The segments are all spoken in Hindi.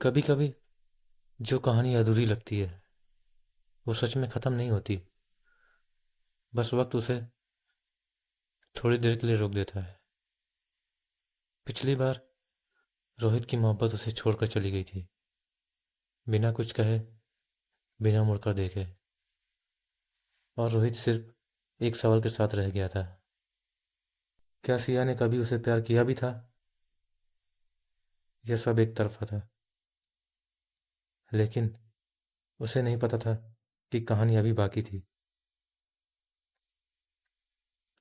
कभी कभी जो कहानी अधूरी लगती है वो सच में ख़त्म नहीं होती। बस वक्त उसे थोड़ी देर के लिए रोक देता है। पिछली बार रोहित की मोहब्बत उसे छोड़कर चली गई थी, बिना कुछ कहे, बिना मुड़कर देखे। और रोहित सिर्फ एक सवाल के साथ रह गया था। क्या सिया ने कभी उसे प्यार किया भी था? यह सब एक तरफा था, लेकिन उसे नहीं पता था कि कहानी अभी बाकी थी।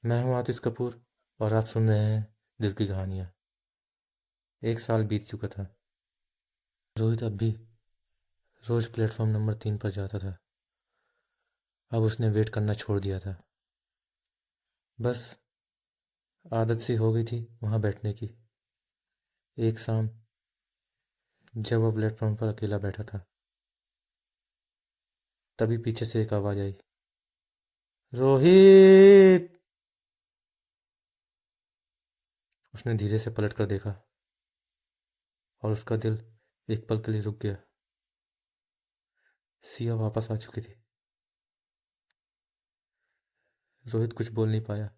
मैं हूं आतिश कपूर और आप सुन रहे हैं दिल की कहानियां। एक साल बीत चुका था। रोहित अब भी रोज प्लेटफॉर्म नंबर 3 पर जाता था। अब उसने वेट करना छोड़ दिया था। बस आदत सी हो गई थी वहां बैठने की। एक शाम जब वह प्लेटफॉर्म पर अकेला बैठा था, तभी पीछे से एक आवाज आई, रोहित। उसने धीरे से पलट कर देखा और उसका दिल एक पल के लिए रुक गया। सिया वापस आ चुकी थी। रोहित कुछ बोल नहीं पाया।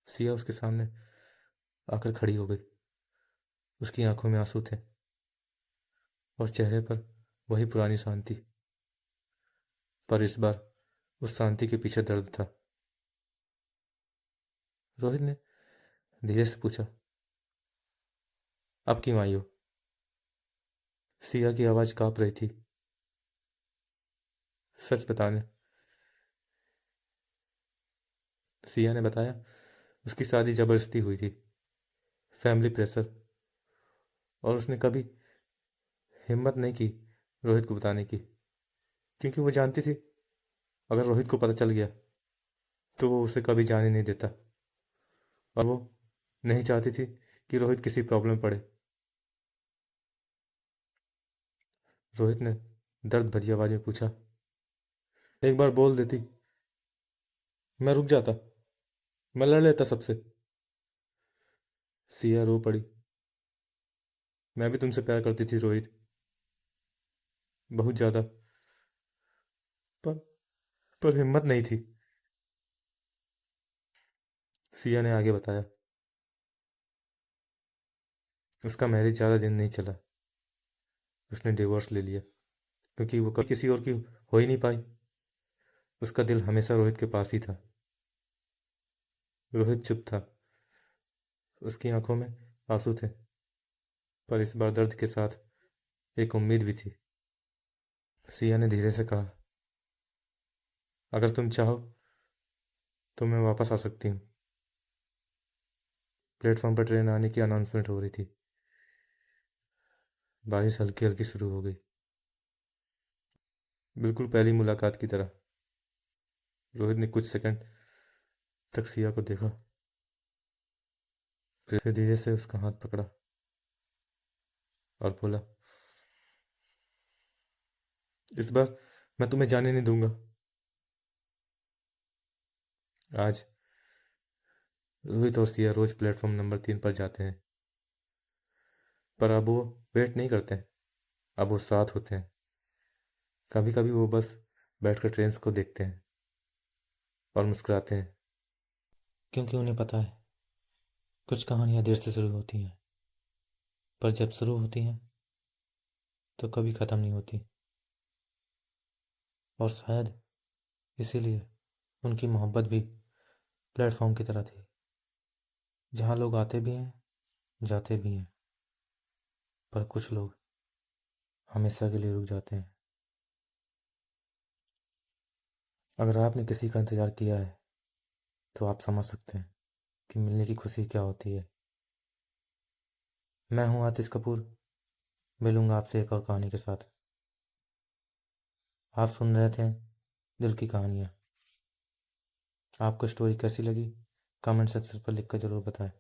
सिया उसके सामने आकर खड़ी हो गई। उसकी आंखों में आंसू थे और चेहरे पर वही पुरानी शांति। पर इस बार उस शांति के पीछे दर्द था। रोहित ने धीरे से पूछा, अब क्यों आई हो? सिया की आवाज कांप रही थी। सच बताने, सिया ने बताया, उसकी शादी जबरदस्ती हुई थी, फैमिली प्रेशर। और उसने कभी हिम्मत नहीं की रोहित को बताने की, क्योंकि वो जानती थी अगर रोहित को पता चल गया तो वो उसे कभी जाने नहीं देता। और वो नहीं चाहती थी कि रोहित किसी प्रॉब्लम में पड़े। रोहित ने दर्द भरी आवाज में पूछा, एक बार बोल देती, मैं रुक जाता, मैं लड़ लेता सबसे। सिया रो पड़ी। मैं भी तुमसे प्यार करती थी रोहित, बहुत ज्यादा। पर पर हिम्मत नहीं थी। सिया ने आगे बताया, उसका मैरिज ज़्यादा दिन नहीं चला, उसने डिवोर्स ले लिया, क्योंकि वो कभी किसी और की हो ही नहीं पाई। उसका दिल हमेशा रोहित के पास ही था। रोहित चुप था। उसकी आंखों में आंसू थे, पर इस बार दर्द के साथ एक उम्मीद भी थी। सिया ने धीरे से कहा, अगर तुम चाहो तो मैं वापस आ सकती हूँ। प्लेटफॉर्म पर ट्रेन आने की अनाउंसमेंट हो रही थी। बारिश हल्की हल्की शुरू हो गई, बिल्कुल पहली मुलाकात की तरह। रोहित ने कुछ सेकंड तक सिया को देखा, फिर धीरे से उसका हाथ पकड़ा और बोला, इस बार मैं तुम्हें जाने नहीं दूंगा। आज रोहित और सिया रोज प्लेटफॉर्म नंबर 3 पर जाते हैं, पर अब वो वेट नहीं करते हैं, अब वो साथ होते हैं। कभी कभी वो बस बैठकर ट्रेन को देखते हैं और मुस्कुराते हैं, क्योंकि उन्हें पता है कुछ कहानियां देर से शुरू होती हैं, पर जब शुरू होती हैं तो कभी ख़त्म नहीं होती। और शायद इसीलिए उनकी मोहब्बत भी प्लेटफॉर्म की तरह थी, जहाँ लोग आते भी हैं, जाते भी हैं, पर कुछ लोग हमेशा के लिए रुक जाते हैं। अगर आपने किसी का इंतज़ार किया है तो आप समझ सकते हैं कि मिलने की खुशी क्या होती है। मैं हूँ आतिश कपूर, मिलूंगा आपसे एक और कहानी के साथ। आप सुन रहे थे दिल की कहानियाँ। आपको स्टोरी कैसी लगी? कमेंट सेक्शन पर लिख कर ज़रूर बताएं।